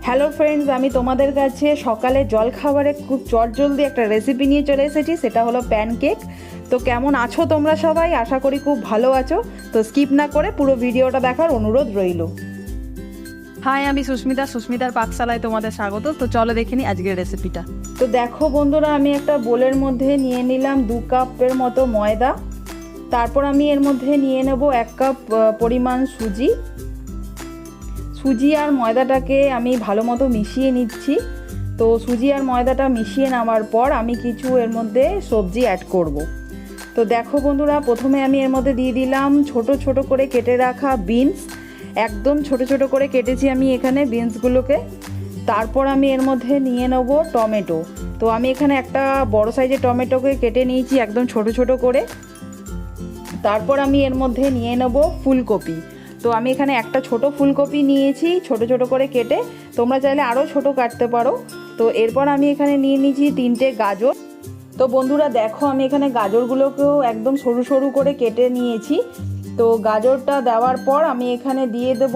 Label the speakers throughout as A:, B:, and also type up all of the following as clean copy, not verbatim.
A: Hello friends, আমি তোমাদের কাছে সকালে জলখাবারে খুব চটজলদি একটা রেসিপি নিয়ে চলে এসেছি, সেটা হলো প্যানকেক। তো কেমন আছো তোমরা সবাই? আশা করি খুব ভালো আছো। তো স্কিপ না করে পুরো ভিডিওটা দেখার অনুরোধ রইল।
B: হাই, আমি সুস্মিতার পাকশালায় তোমাদের স্বাগত। তো চলো দেখে নিই আজকের রেসিপিটা।
A: তো দেখো বন্ধুরা, আমি একটা বোলের মধ্যে নিয়ে নিলাম 2 কাপের মতো ময়দা। তারপর আমি এর মধ্যে নিয়ে নেব 1 কাপ পরিমাণ সুজি আর ময়দাটাকে আমি ভালো মতো মিশিয়ে নিচ্ছি। তো সুজি আর ময়দাটা মিশিয়ে নেওয়ার পর আমি কিছু এর মধ্যে সবজি অ্যাড করব। তো দেখো বন্ধুরা, প্রথমে আমি এর মধ্যে দিয়ে দিলাম ছোট ছোট করে কেটে রাখা বিনস। একদম ছোট ছোট করে কেটেছি আমি এখানে বিনসগুলোকে। তারপর আমি এর মধ্যে নিয়ে নেব টমেটো। তো আমি এখানে একটা বড় সাইজের টমেটোকে কেটে নিয়েছি একদম ছোট ছোট করে। তারপর আমি এর মধ্যে নিয়ে নেব ফুলকপি। তো আমি এখানে একটা ছোট ফুলকপি নিয়েছি ছোট ছোট করে কেটে, তোমরা চাইলে আরও ছোট কাটতে পারো। তো এরপর আমি এখানে নিয়ে নিয়েছি 3টে গাজর। তো বন্ধুরা দেখো, আমি এখানে গাজরগুলোকেও একদম সরু সরু করে কেটে নিয়েছি। তো গাজরটা দেওয়ার পর আমি এখানে দিয়ে দেব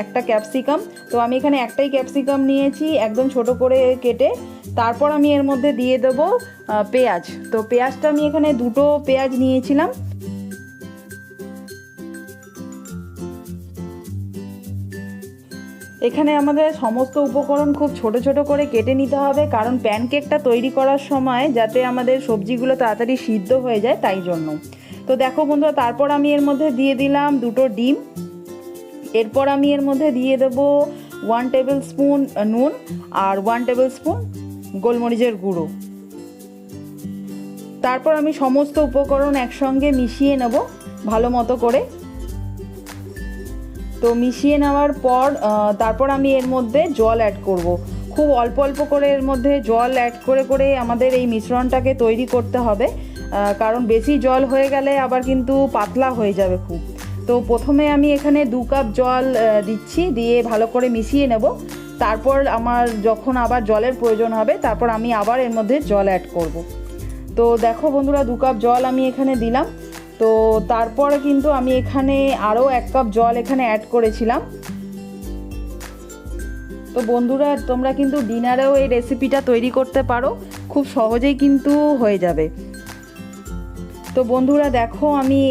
A: একটা ক্যাপসিকাম। তো আমি এখানে একটাই ক্যাপসিকাম নিয়েছি একদম ছোট করে কেটে। তারপর আমি এর মধ্যে দিয়ে দেব পেঁয়াজ। তো পেঁয়াজটা আমি এখানে 2টো পেঁয়াজ নিয়েছিলাম। এখানে আমাদের সমস্ত উপকরণ খুব ছোট ছোট করে কেটে নিতে হবে, কারণ প্যানকেকটা তৈরি করার সময় যাতে আমাদের সবজিগুলো তাড়াতাড়ি সিদ্ধ হয়ে যায়, তাই জন্য। তো দেখো বন্ধুরা, তারপর আমি এর মধ্যে দিয়ে দিলাম 2টো ডিম। এরপর আমি এর মধ্যে দিয়ে দেব 1 টেবিল স্পুন নুন আর 1 টেবিল স্পুন গোলমরিচের গুঁড়ো। তারপর আমি সমস্ত উপকরণ একসঙ্গে মিশিয়ে নেব ভালো মতো করে। তো মিশিয়ে নেওয়ার পর তারপর আমি এর মধ্যে জল অ্যাড করব। খুব অল্প অল্প করে এর মধ্যে জল অ্যাড করে করে আমাদের এই মিশ্রণটাকে তৈরি করতে হবে, কারণ বেশি জল হয়ে গেলে আবার কিন্তু পাতলা হয়ে যাবে খুব। তো প্রথমে আমি এখানে 2 কাপ জল দিচ্ছি, দিয়ে ভালো করে মিশিয়ে নেব। তারপর আমার যখন আবার জলের প্রয়োজন হবে তারপর আমি আবার এর মধ্যে জল অ্যাড করব। তো দেখো বন্ধুরা, 2 কাপ জল আমি এখানে দিলাম। তো তারপরে কিন্তু আমি এখানে আরও 1 কাপ জল এখানে অ্যাড করেছিলাম। তো বন্ধুরা, তোমরা কিন্তু ডিনারেও এই রেসিপিটা তৈরি করতে পারো, খুব সহজেই কিন্তু হয়ে যাবে। তো বন্ধুরা দেখো, আমি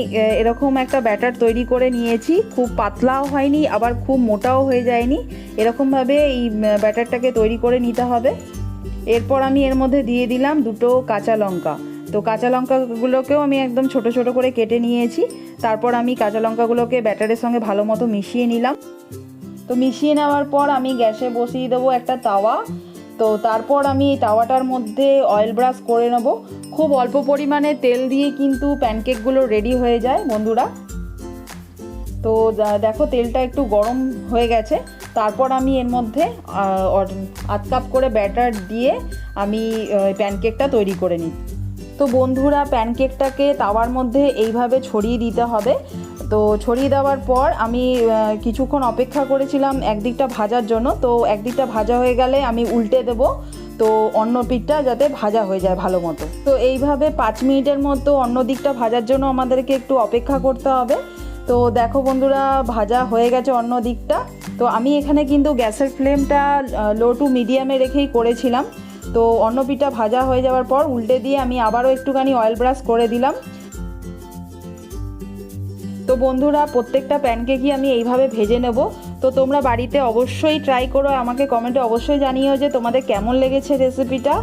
A: এরকম একটা ব্যাটার তৈরি করে নিয়েছি। খুব পাতলাও হয়নি আবার খুব মোটাও হয়ে যায়নি, এরকমভাবে এই ব্যাটারটাকে তৈরি করে নিতে হবে। এরপর আমি এর মধ্যে দিয়ে দিলাম 2টো কাঁচা লঙ্কা। তো কাঁচা লঙ্কাগুলোকেও আমি একদম ছোট ছোট করে কেটে নিয়েছি। তারপর আমি কাঁচা লঙ্কাগুলোকে ব্যাটারের সঙ্গে ভালো মতো মিশিয়ে নিলাম। তো মিশিয়ে নেওয়ার পর আমি গ্যাসে বসিয়ে দেবো একটা তাওয়া। তো তারপর আমি এই তাওয়াটার মধ্যে অয়েল ব্রাশ করে নেব। খুব অল্প পরিমাণে তেল দিয়ে কিন্তু প্যানকেকগুলো রেডি হয়ে যায় বন্ধুরা। তো দেখো, তেলটা একটু গরম হয়ে গেছে। তারপর আমি এর মধ্যে 1/2 কাপ করে ব্যাটার দিয়ে আমি প্যানকেকটা তৈরি করে নিই। তো বন্ধুরা, প্যানকেকটাকে তাওয়ার মধ্যে এইভাবে ছড়িয়ে দিতে হবে। তো ছড়িয়ে দেওয়ার পর আমি কিছুক্ষণ অপেক্ষা করেছিলাম একদিকটা ভাজার জন্য। তো একদিকটা ভাজা হয়ে গেলে আমি উল্টে দেব, তো অন্য পিঠটা যাতে ভাজা হয়ে যায় ভালো মতো। তো এইভাবে 5 মিনিটের মতো অন্য দিকটা ভাজার জন্য আমাদেরকে একটু অপেক্ষা করতে হবে। তো দেখো বন্ধুরা, ভাজা হয়ে গেছে অন্য দিকটা। তো আমি এখানে কিন্তু গ্যাসের ফ্লেমটা লো টু মিডিয়ামে রেখেই করেছিলাম। তো অন্য পিঠটা ভাজা হয়ে যাওয়ার পর উল্টে দিয়ে আমি আবারও একটুখানি অয়েল ব্রাশ করে দিলাম। তো বন্ধুরা, প্রত্যেকটা প্যানকেকই আমি এইভাবে ভেজে নেব। তো তোমরা বাড়িতে অবশ্যই ট্রাই করো, আমাকে কমেন্টে অবশ্যই জানিও যে তোমাদের কেমন লেগেছে রেসিপিটা।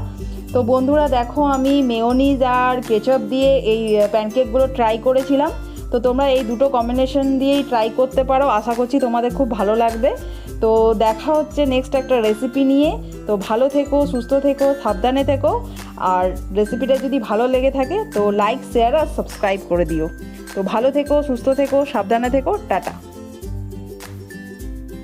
A: তো বন্ধুরা দেখো, আমি মেয়োনিজ আর কেচাপ দিয়ে এই প্যানকেকগুলো ট্রাই করেছিলাম। তো তোমরা এই 2টো কম্বিনেশন দিয়েই ট্রাই করতে পারো, আশা করছি তোমাদের খুব ভালো লাগবে। তো দেখা হচ্ছে নেক্সট একটা রেসিপি নিয়ে। তো ভালো থেকো, সুস্থ থেকো, সাবধানে থেকো। আর রেসিপিটা যদি ভালো লেগে থাকে তো লাইক, শেয়ার আর সাবস্ক্রাইব করে দিও। তো ভালো থেকো, সুস্থ থেকো, সাবধানে থেকো, টাটা।